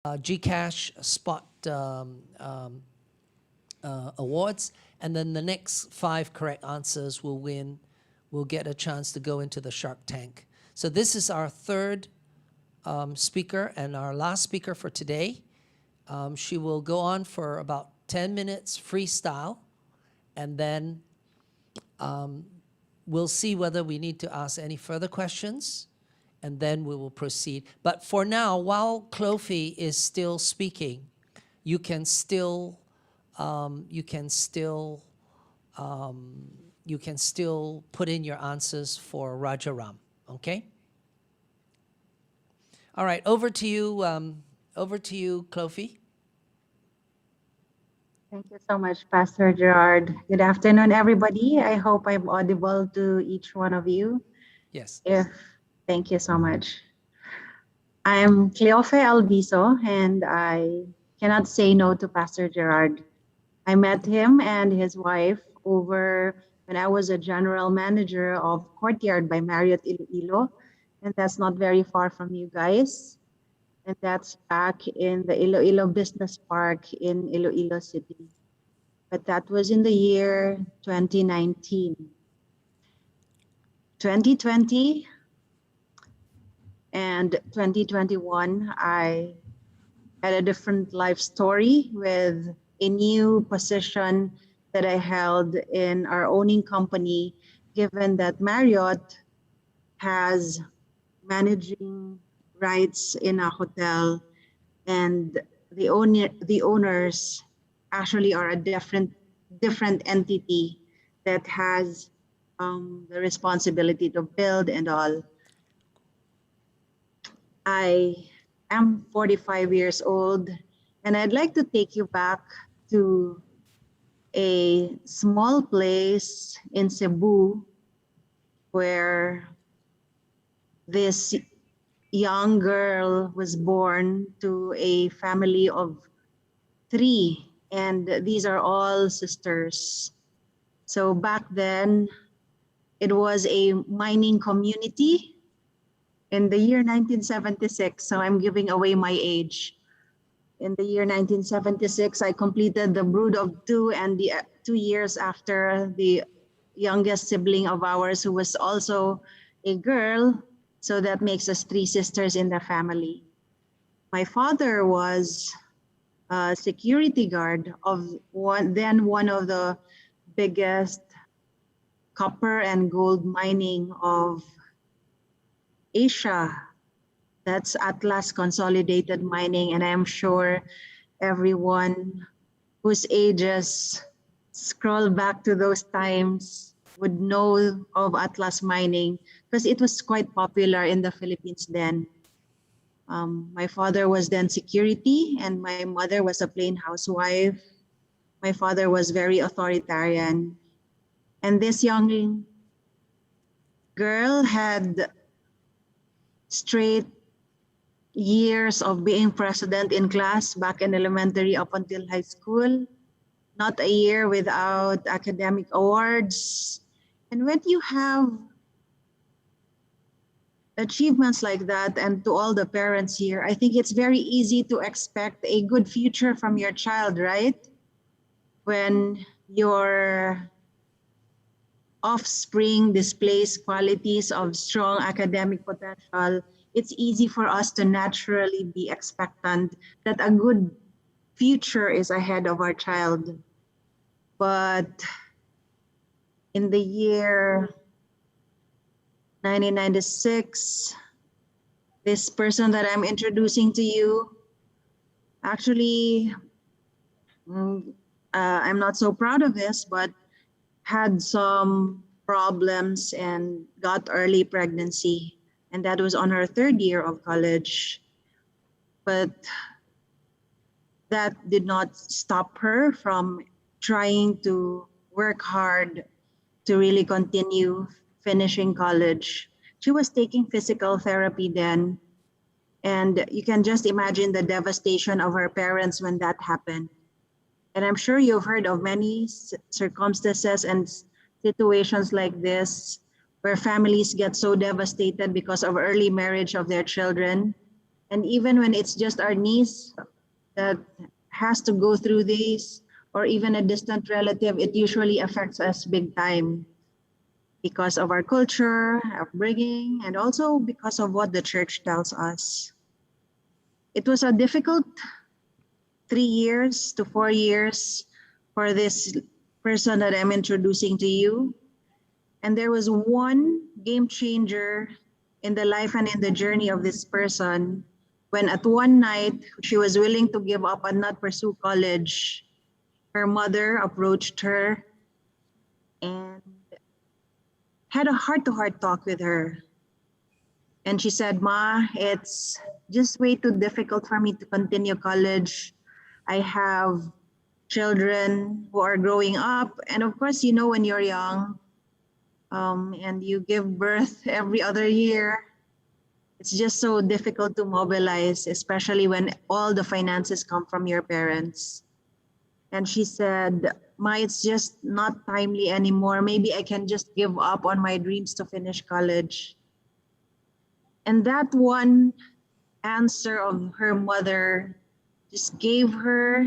GCash Spot awards, and then the next 5 correct answers will get a chance to go into the Shark Tank. So this is our third speaker and our last speaker for today. She will go on for about 10 minutes freestyle, and then we'll see whether we need to ask any further questions, and then we will proceed. But for now, while Clofie is still speaking, you can still put in your answers for Rajaram. Okay. All right. Over to you, Clofie. Thank you so much, Pastor Gerard. Good afternoon, everybody. I hope I'm audible to each one of you. Yes. Thank you so much. I'm Cleofe Alviso, and I cannot say no to Pastor Gerard. I met him and his wife over when I was a general manager of Courtyard by Marriott Iloilo, and that's not very far from you guys. And that's back in the Iloilo Business Park in Iloilo City. But that was in the year 2019. 2020 and 2021, I had a different life story with a new position that I held in our owning company, given that Marriott has managing rights in a hotel, and the owners actually are a different entity that has the responsibility to build and all. I am 45 years old, and I'd like to take you back to a small place in Cebu where this young girl was born to a family of 3, and these are all sisters. So back then, it was a mining community in the year 1976. So I'm giving away my age. In the year 1976, I completed the brood of 2, and the 2 years after, the youngest sibling of ours, who was also a girl. So that makes us 3 sisters in the family. My father was a security guard of one of the biggest copper and gold mining of Asia. That's Atlas Consolidated Mining, and I'm sure everyone whose ages scroll back to those times would know of Atlas Mining because it was quite popular in the Philippines then. My father was then security, and my mother was a plain housewife. My father was very authoritarian, and this young girl had straight years of being president in class back in elementary up until high school. Not a year without academic awards. And when you have achievements like that, and to all the parents here, I think it's very easy to expect a good future from your child, right? When your offspring displays qualities of strong academic potential, it's easy for us to naturally be expectant that a good future is ahead of our child. But in the year 1996, this person that I'm introducing to you, actually, I'm not so proud of this, but had some problems and got early pregnancy. And that was on her 3rd year of college. But that did not stop her from trying to work hard to really continue finishing college. She was taking physical therapy then, and you can just imagine the devastation of her parents when that happened. And I'm sure you've heard of many circumstances and situations like this where families get so devastated because of early marriage of their children. And even when it's just our niece that has to go through this, or even a distant relative, it usually affects us big time because of our culture, upbringing, and also because of what the church tells us. It was a difficult 3 years to 4 years for this person that I'm introducing to you. And there was one game changer in the life and in the journey of this person when at one night she was willing to give up and not pursue college. Her mother approached her and had a heart-to-heart talk with her. And she said, Ma, it's just way too difficult for me to continue college. I have children who are growing up. And of course, you know, when you're young and you give birth every other year, it's just so difficult to mobilize, especially when all the finances come from your parents. And she said, Ma, it's just not timely anymore. Maybe I can just give up on my dreams to finish college. And that one answer of her mother just gave her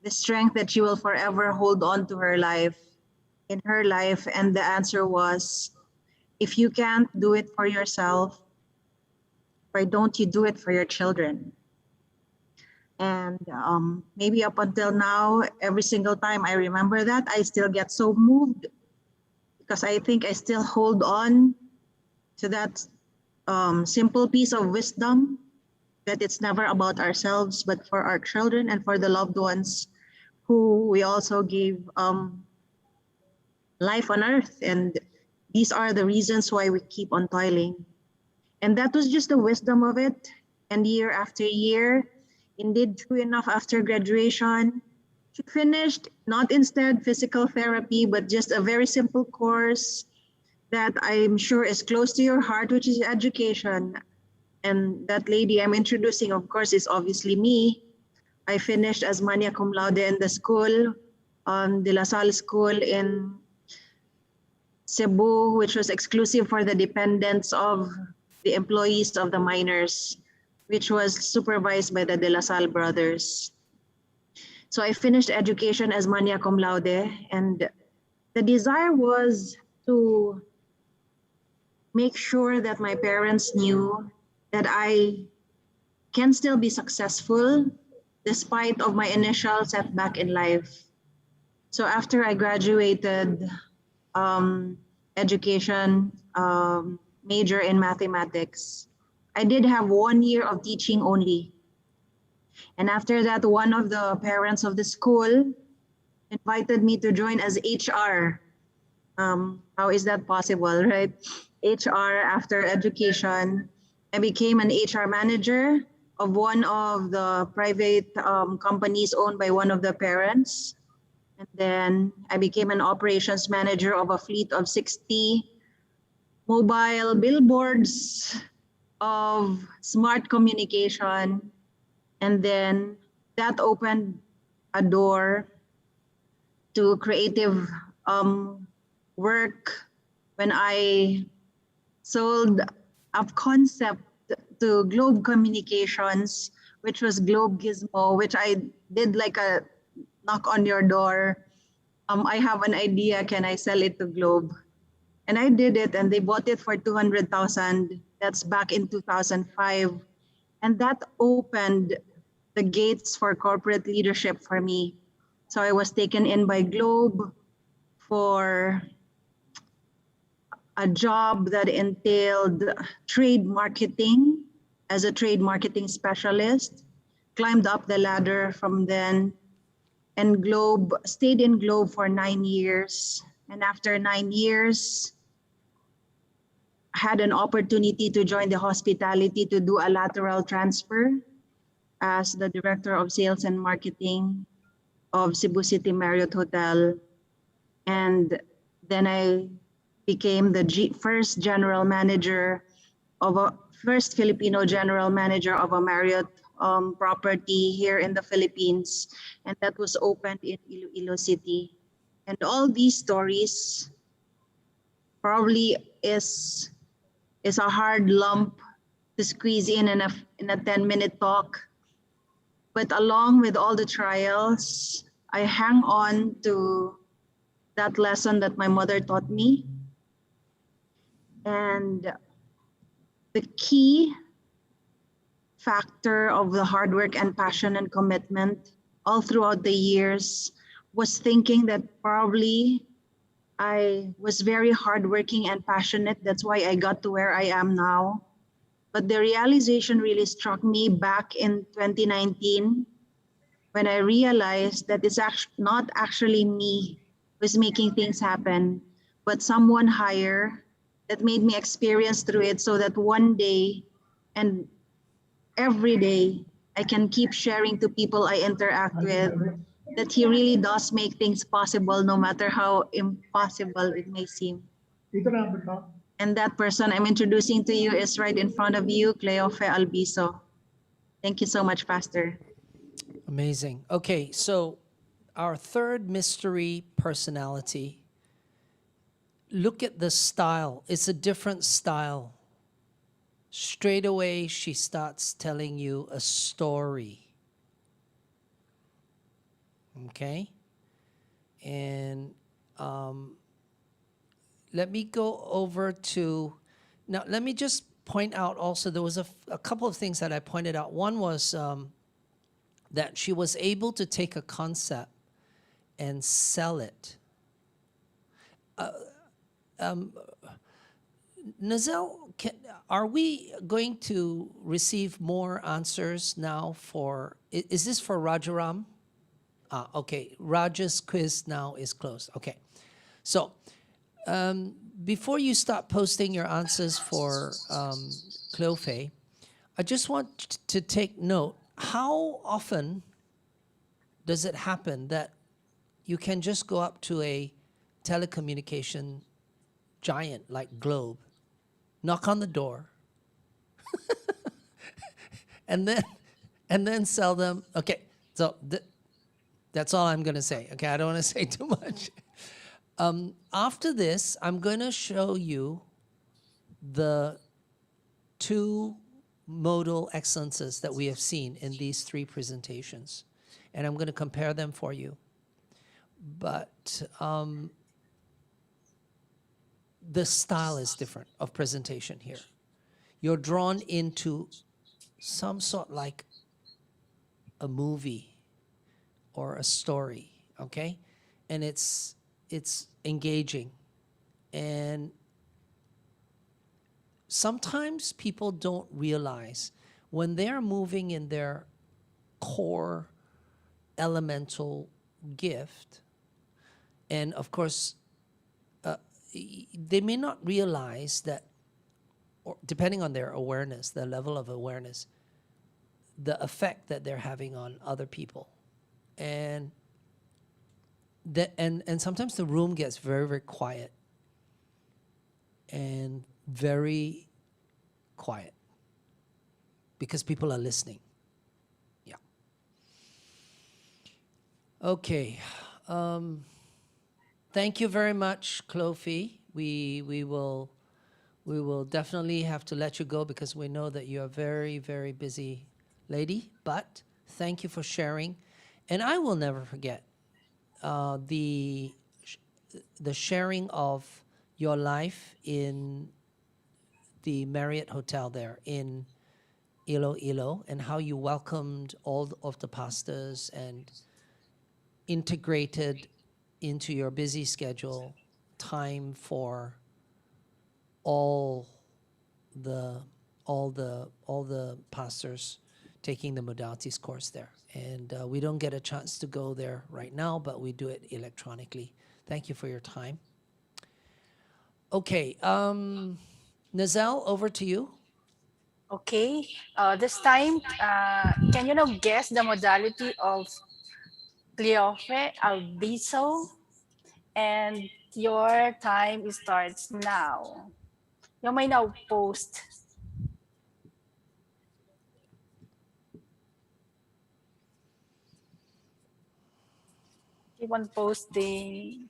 the strength that she will forever hold on to her life, in her life. And the answer was, if you can't do it for yourself, why don't you do it for your children? And maybe up until now, every single time I remember that, I still get so moved because I think I still hold on to that simple piece of wisdom that it's never about ourselves, but for our children and for the loved ones who we also gave life on earth. And these are the reasons why we keep on toiling. And that was just the wisdom of it. And year after year, indeed, true enough, after graduation, she finished not instead physical therapy, but just a very simple course that I'm sure is close to your heart, which is education. And that lady I'm introducing, of course, is obviously me. I finished as magna cum laude in the school, De La Salle School in Cebu, which was exclusive for the dependents of the employees of the miners, which was supervised by the De La Salle brothers. So I finished education as magna cum laude, and the desire was to make sure that my parents knew that I can still be successful despite of my initial setback in life. So after I graduated education major in mathematics, I did have 1 year of teaching only. And after that, one of the parents of the school invited me to join as HR. How is that possible, right? HR after education. I became an HR manager of one of the private companies owned by one of the parents. And then I became an operations manager of a fleet of 60 mobile billboards of smart communication. And then that opened a door to creative work when I sold a concept to Globe Communications, which was Globe Gizmo, which I did like a knock on your door. I have an idea, can I sell it to Globe? And I did it, and they bought it for 200,000. That's back in 2005. And that opened the gates for corporate leadership for me. So I was taken in by Globe for a job that entailed trade marketing as a trade marketing specialist, climbed up the ladder from then, and Globe stayed in Globe for 9 years. And after 9 years, had an opportunity to join the hospitality to do a lateral transfer as the director of sales and marketing of Cebu City Marriott Hotel. And then I became the first general manager of a first Filipino general manager of a Marriott property here in the Philippines. And that was opened in Iloilo City. And all these stories probably is a hard lump to squeeze in a 10-minute talk. But along with all the trials, I hang on to that lesson that my mother taught me. And the key factor of the hard work and passion and commitment all throughout the years was thinking that probably I was very hardworking and passionate. That's why I got to where I am now. But the realization really struck me back in 2019 when I realized that it's not actually me who's making things happen, but someone higher that made me experience through it so that one day and every day I can keep sharing to people I interact with that he really does make things possible no matter how impossible it may seem. And that person I'm introducing to you is right in front of you, Cleofe Albiso. Thank you so much, Pastor. Amazing. Okay, so our third mystery personality, look at the style. It's a different style. Straight away, she starts telling you a story. Okay? And let me go over to, now let me just point out also, there was a couple of things that I pointed out. One was that she was able to take a concept and sell it. Nazelle, are we going to receive more answers now for, is this for Rajaram? Okay, Raj's quiz now is closed. Okay, so before you start posting your answers for Cleofe, I just want to take note, how often does it happen that you can just go up to a telecommunication giant like Globe, knock on the door, and then sell them? Okay, so that's all I'm going to say. Okay, I don't want to say too much. After this, I'm going to show you the two modal excellences that we have seen in these three presentations, and I'm going to compare them for you. But the style is different of presentation here. You're drawn into some sort like a movie or a story, okay? And it's engaging. And sometimes people don't realize when they're moving in their core elemental gift, and of course, they may not realize that, or depending on their awareness, their level of awareness, the effect that they're having on other people. And and sometimes the room gets very, very quiet and very quiet because people are listening. Yeah. Okay. Thank you very much, Clofi. We will definitely have to let you go because we know that you're a very, very busy lady. But thank you for sharing, and I will never forget the sharing of your life in the Marriott Hotel there in Iloilo, and how you welcomed all of the pastors and integrated into your busy schedule time for all the pastors taking the modalities course there. And we don't get a chance to go there right now, but we do it electronically. Thank you for your time. Okay, Nazelle, over to you. Okay. This time, can you now guess the modality of Cleofe Albiso? And your time starts now. You may now post. Keep on posting.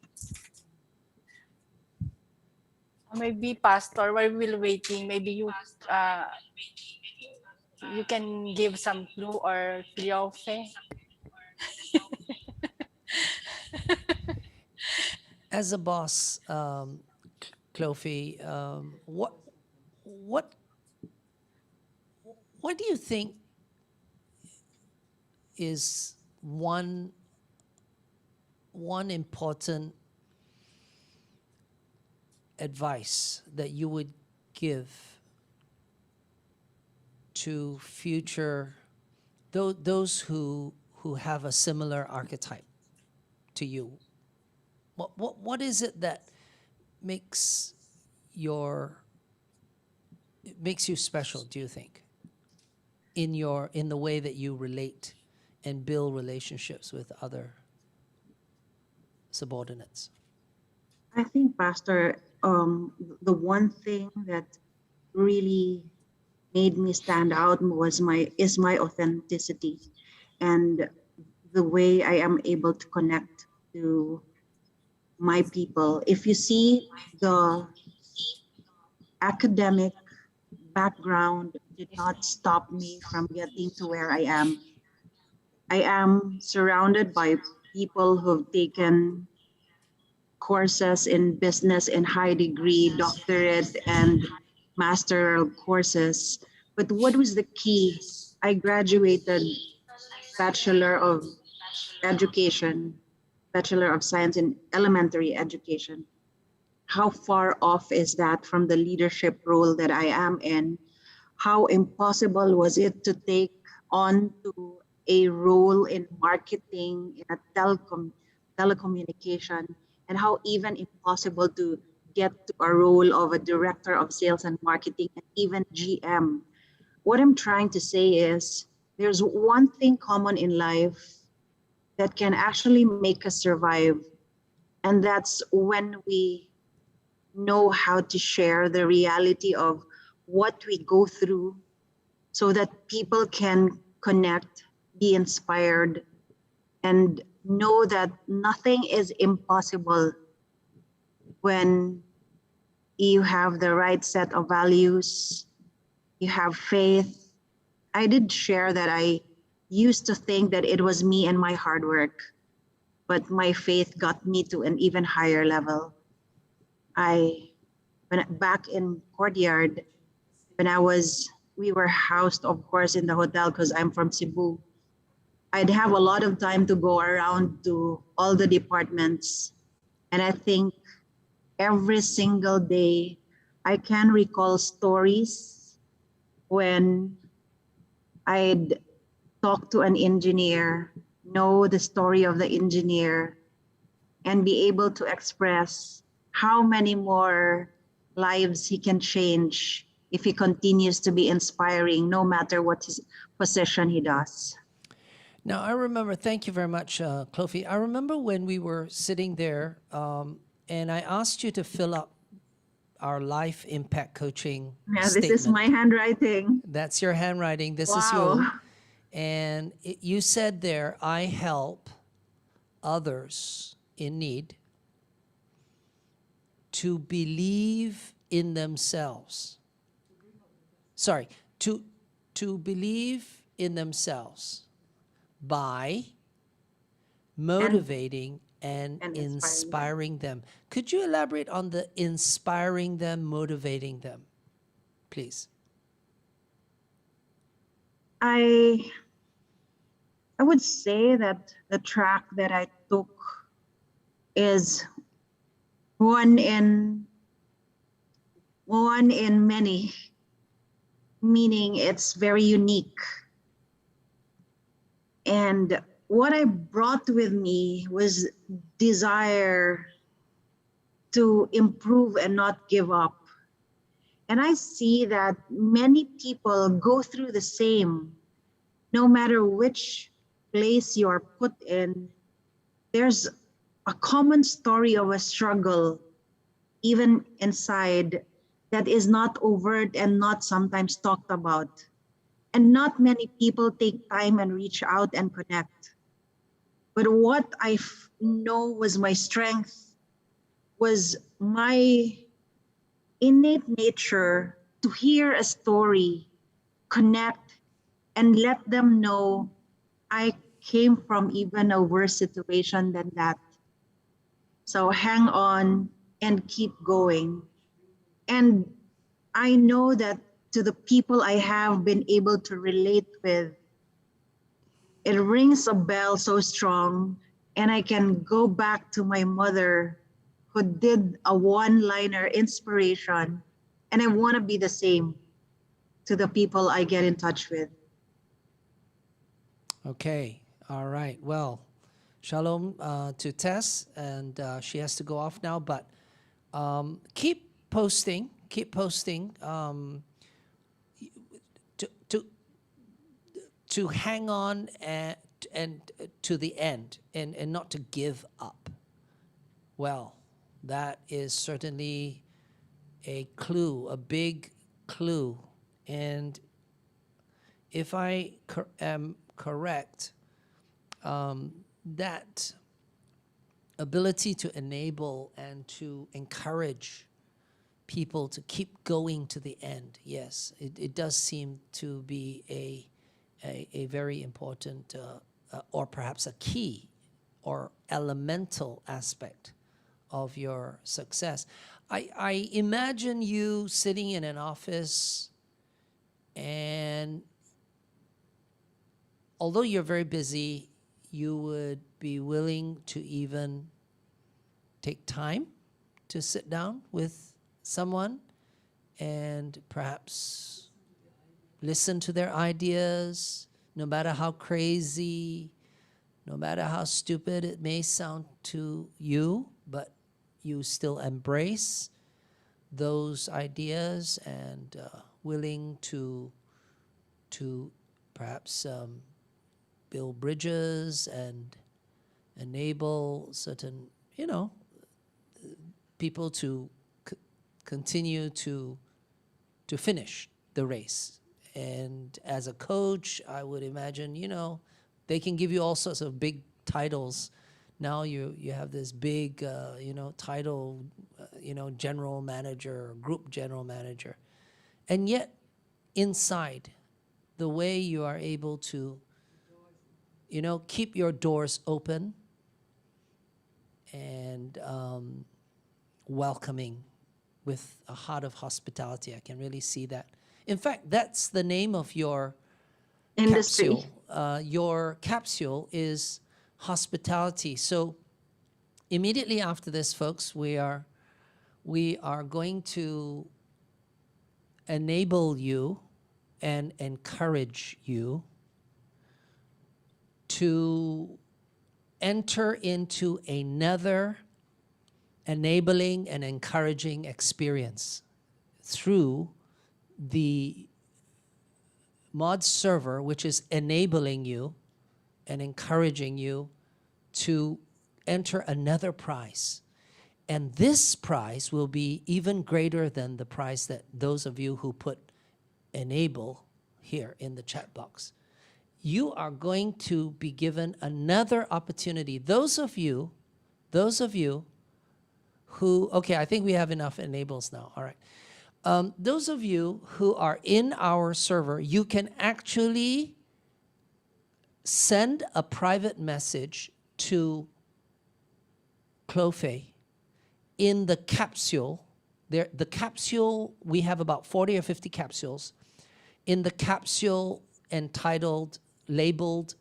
Maybe Pastor, while we're waiting, maybe you you can give some clue or Cleofe. As a boss, Clofi, what what do you think is one important advice that you would give to future those who have a similar archetype to you? What is it that makes your it makes you special, do you think, in the way that you relate and build relationships with other subordinates? I think, Pastor, the one thing that really made me stand out was my authenticity and the way I am able to connect to my people. If you see, the academic background did not stop me from getting to where I am. I am surrounded by people who've taken courses in business in high degree, doctorate, and masteral courses. But what was the key? I graduated Bachelor of Education, Bachelor of Science in Elementary Education. How far off is that from the leadership role that I am in? How impossible was it to take on to a role in marketing in a telecommunication, and how even impossible to get to a role of a director of sales and marketing and even GM. What I'm trying to say is there's one thing common in life that can actually make us survive, and that's when we know how to share the reality of what we go through so that people can connect, be inspired, and know that nothing is impossible when you have the right set of values, you have faith. I did share that I used to think that it was me and my hard work, but my faith got me to an even higher level. Back in Courtyard, when we were housed, of course, in the hotel because I'm from Cebu. I'd have a lot of time to go around to all the departments. And I think every single day, I can recall stories when I'd talk to an engineer, know the story of the engineer, and be able to express how many more lives he can change if he continues to be inspiring, no matter what his position he does. Now, I remember, thank you very much, Clofi. I remember when we were sitting there and I asked you to fill up our life impact coaching Yeah, this statement. is my handwriting. That's your handwriting. This is Wow. you. And you said there, I help others in need to believe in themselves. Sorry, to believe in themselves by motivating and inspiring them. Could you elaborate on the inspiring them, motivating them, please? I would say that the track that I took is one in many, meaning it's very unique. And what I brought with me was desire to improve and not give up. And I see that many people go through the same, no matter which place you're put in. There's a common story of a struggle, even inside, that is not overt and not sometimes talked about. And not many people take time and reach out and connect. But what I know was my strength was my innate nature to hear a story, connect, and let them know I came from even a worse situation than that. So hang on and keep going. And I know that to the people I have been able to relate with, it rings a bell so strong. And I can go back to my mother who did a one-liner inspiration. And I want to be the same to the people I get in touch with. Okay. All right. Well, shalom to Tess, and she has to go off now. But keep posting. Keep posting. To to hang on and to the end, and not to give up. Well, that is certainly a clue, a big clue. And if I am correct, that ability to enable and to encourage people to keep going to the end, yes, it does seem to be a very important or perhaps a key or elemental aspect of your success. I imagine you sitting in an office, and although you're very busy, you would be willing to even take time to sit down with someone and perhaps listen to their ideas, no matter how crazy, no matter how stupid it may sound to you, but you still embrace those ideas and willing to perhaps build bridges and enable certain, people to continue to finish the race. And as a coach, I would imagine, they can give you all sorts of big titles. Now you have this big, title, general manager or group general manager. And yet, inside, the way you are able to, keep your doors open and welcoming with a heart of hospitality. I can really see that. In fact, that's the name of your Industry. capsule. Your capsule is hospitality. So immediately after this, folks, we are going to enable you and encourage you to enter into another enabling and encouraging experience through the mod server, which is enabling you and encouraging you to enter another prize. And this prize will be even greater than the prize that those of you who put enable here in the chat box. You are going to be given another opportunity. Those of you who, okay, I think we have enough enables now. All right. Those of you who are in our server, you can actually send a private message to Clofe in the capsule. The capsule, we have about 40 or 50 capsules. In the capsule labeled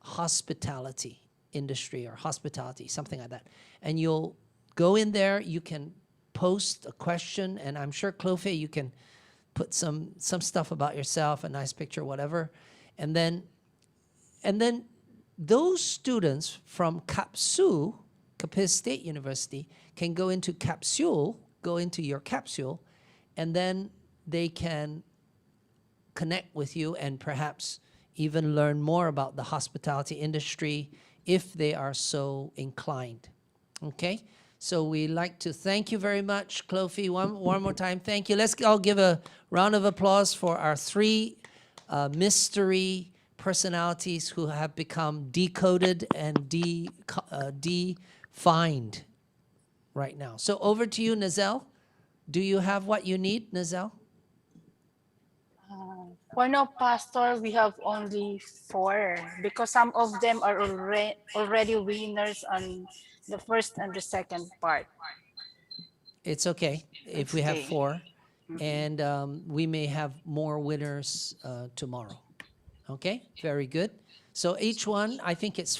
hospitality industry or hospitality, something like that. And you'll go in there, you can post a question, and I'm sure, Clofe, you can put some stuff about yourself, a nice picture, whatever. And then those students from CapSU, Capiz State University, can go into your capsule, and then they can connect with you and perhaps even learn more about the hospitality industry if they are so inclined. Okay? So we like to thank you very much, Clofe. One more time, thank you. Let's all give a round of applause for our three mystery personalities who have become decoded and defined right now. So over to you, Nazelle. Do you have what you need, Nazelle? For now, Pastor, we have only 4 because some of them are already winners on the first and the second part. It's okay if It's we have okay. 4, and we may have more winners tomorrow. Okay, very good. So each one, I think it's